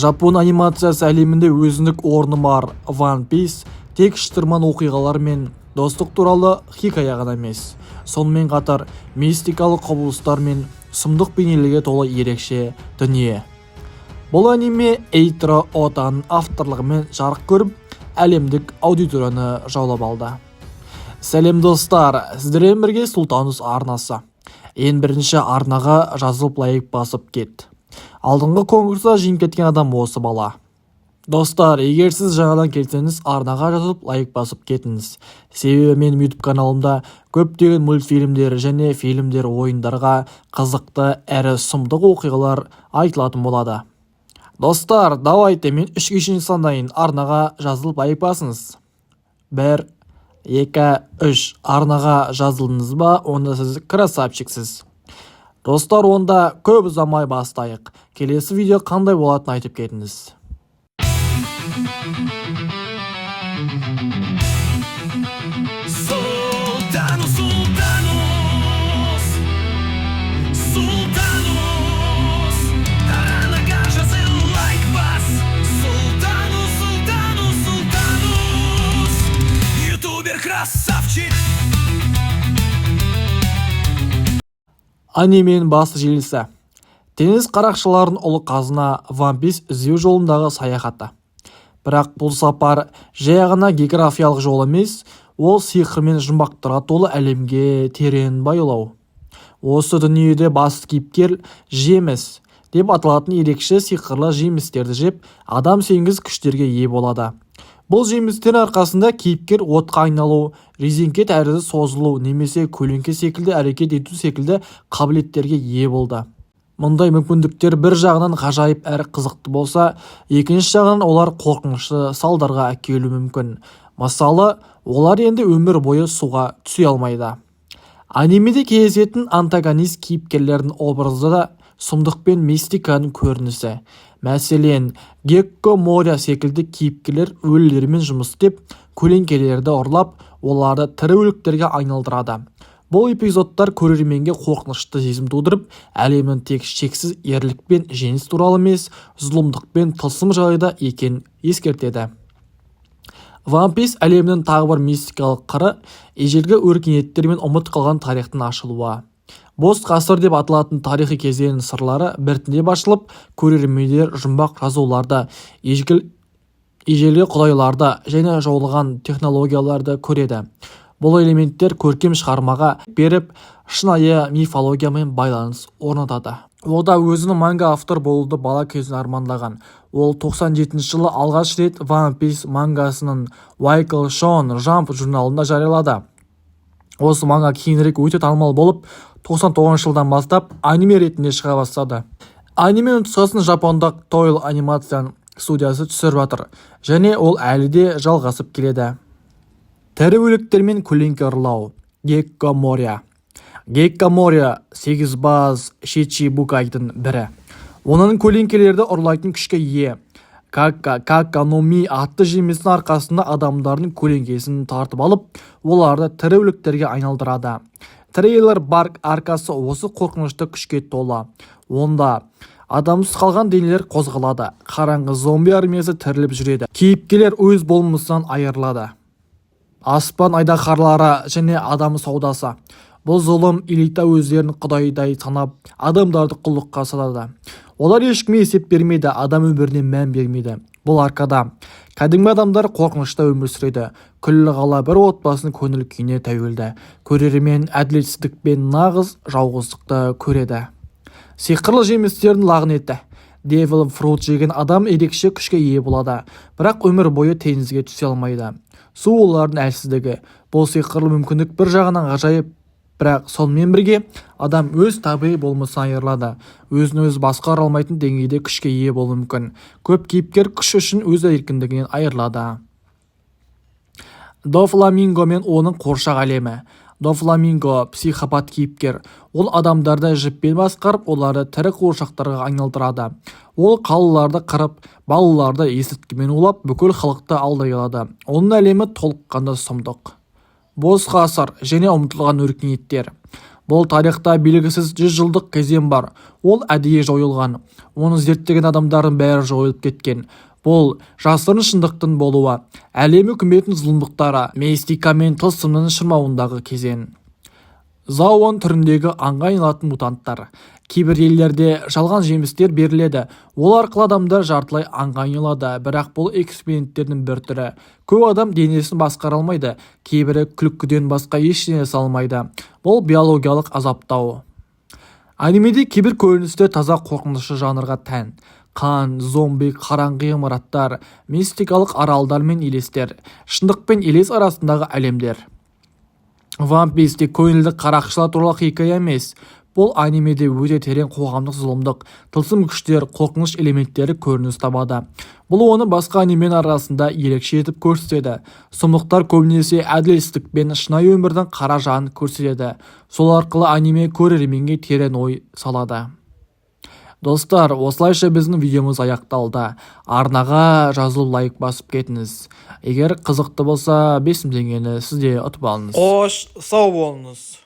Жапон анимациясы әлемінде өзіндік орны бар One Piece тек шытырман оқиғалар мен достық туралы хикая ғана емес, сонымен қатар мистикалық құбылыстар мен сұмдық бейнелерге толы ерекше дүние. Бұл аниме Эйтиро Отаның авторлығымен жарық көріп, әлемдік аудиторияны жаулап алды. Сәлем достар, сіздермен бірге Сұлтанус арнасы. Ең бірінші арнаға жазылып лайк басып кет. Алдыңғы конкурста жеңіп кеткен адам осы бала. Достар, егер сіз жаңадан келсеңіз, арнаға жазылып лайк басып кетіңіз. Себебі менің YouTube каналымда көптеген мультфильмдер және фильмдер, ойындарға қызықты әрі сұмдық оқиғалар айтылатын болады. Достар, давайте мен 3-ге санайын, арнаға жазылып лайк басыңыз. 1, 2, 3 арнаға жазылдыңыз ба, онда сіз красавчиксіз. Достар, онда көп ұзамай бастайық. Келесі видео қандай болатынын айтып кетіңіз. Анименің басты желісі. Теңіз қарақшыларының ұлы қазына One Piece іздеу жолындағы саяхаты. Бірақ бұл сапар жай ғана географиялық жол емес, ол сиқыр мен жұмбақтарға толы әлемге терең бойлау. Осы дүниеде басты кейіпкер жеміс деп аталатын ерекше сиқырлы жемістерді жеп, адам сенгіз күштерге ие болады. Бұл жемістер арқасында кейіпкер отқа айналу, резеңке тәрізді созылу немесе көлеңке секілді әрекет ету секілді қабілеттерге ие болды. Мұндай мүмкіндіктер бір жағынан ғажайып әрі қызықты болса, екінші жағынан олар қорқынышты салдарға әкелуі мүмкін. Мысалы, олар енді өмір бойы суға түсе алмайды. Анимеде кездесетін антагонист кейіпкерлердің образы да сұмдық пен мистиканың көрінісі. Мәселен, Гекко Моря секілді кейіпкерлер өлілермен жұмыс істеп, көлеңкелерді ұрлап, оларды тірі өліктерге айналдырады. Бұл эпизодтар көрерменге қорқынышты сезім тудырып, әлемнің тек шексіз ерлік пен жеңіс туралы емес, зұлымдық пен тылсым жайда екенін ескертеді. One Piece әлемнің тағы бір мистикалық қыры, ежелгі өркениеттер мен ұмыт қалған тарихтың ашылуы. Бос ғасыр деп аталатын тарихи кезеңнің сырлары біртіндеп ашылып, көрермендер жұмбақ жазуларды, ежелгі құдайларды және жойылған технологияларды көреді. Бұл элементтер көркем шығармаға беріп, шынайы мифологиямен байланыс орнатады. Ода өзінің манга автор болуды бала кезінен армандаған. Ол 97 жылы алғаш рет One Piece мангасының Weekly Shonen Jump журналында жариялады. Осы манга кейінірек өте танымал болып, 99 жылдан бастап аниме ретінде шыға бастады. Анименің нұсқасын жапондық Toei анимация студиясы түсіріп жатыр, және ол әлі де жалғасып келеді. Тірі өліктермен көлеңке ұрлау. Гекко Моря. Гекко Моря сегізбаз Шичибукайдың бірі. Оның көлеңкелерді ұрлайтын күшке ие. Какономи атты жемесінің арқасында адамдардың көлеңкесін тартып алып, оларды тірі өліктерге айналдырады. Трейлер Барк аркасы осы қорқынышты күшке толы. Онда адамсыз қалған денелер қозғалады, қараңғы зомби армиясы тіріліп жүреді. Кейіпкерлер өз болмысынан айырылады. Аспан айдаһарлары және адам саудасы. Бұл зұлым элита өздерін құдайдай санап, адамдарды құлдыққа салады. Олар ешкімге есеп бермейді, адам өміріне мән бермейді. Бұл арқада кәдімгі адамдар қорқынышта өмір сүреді. Күллі қала бір отбасының көңіл күйіне тәуелді. Көрермен әділетсіздік пен нағыз жауыздықты көреді. Сиқырлы жемістердің лағнеті. Devil Fruit жеген адам ерекше күшке ие болады, бірақ өмір бойы теңізге түсе алмайды. Су олардың әлсіздігі. Бұл сиқырлы мүмкіндік бір жағынан ғажайып, бірақ сонымен бірге адам өз табиғи болмысынан айырылады. Өзін-өзі басқара алмайтын деңгейде күшке ие болуы мүмкін. Көп кейіпкер күш үшін өз еркіндігінен айырылады. Дофламинго мен оның қоршақ әлемі. Дофламинго психопат кейіпкер. Ол адамдарды жіппен басқарып, оларды тірі қуыршақтарға айналдырады. Ол қалаларды қырып, балаларды есірткімен улап, бүкіл халықты алдай алады. Оның әлемі толыққанды сұмдық. Бос ғасыр және ұмытылған өркениеттер. бұл тарихта белгісіз 100 жылдық кезең бар. Ол әдейі жойылған. Оны зерттеген адамдардың бәрі жойылып кеткен. Бұл жасырын шындықтың болуы, әлем үкіметінің зұлымдықтары, мистика мен тылсымның шырмауындағы кезең. Зауон түріндегі аңға айналатын мутанттар. Кейбір елдерде жалған жемістер беріледі. Ол арқылы адамдар жартылай аңға айналады, бірақ бұл эксперименттердің бір түрі. Көп адам денесін басқара алмайды, кейбірі күлкіден басқа ештеңе салмайды. Бұл биологиялық азаптау. Анимеде кейбір көріністер таза қорқынышты жанрға тән. Қан, зомби, қараңғы ғимараттар, мистикалық аралдар мен елестер, шындық пен елес арасындағы әлемдер. One Piece тек көңілді қарақшылар туралы хикая емес. Бұл анимеде өте терең қоғамдық зұлымдық, тылсым күштер, қорқыныш элементтері көрініс табады. Бұл оны басқа анимен арасында ерекше етіп көрсетеді. Сұмдықтар көбінесе әділетсіздік пен шынайы өмірдің қара жағын көрсетеді. Сол арқылы аниме көрерменге терең ой салады. Достар, осылайша біздің видеомыз аяқталды. Арнаға жазылып лайк басып кетіңіз. Егер қызықты болса, 5 теңгені сізде ұтып алыңыз. Қош, сау болыңыз.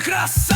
Красавчик!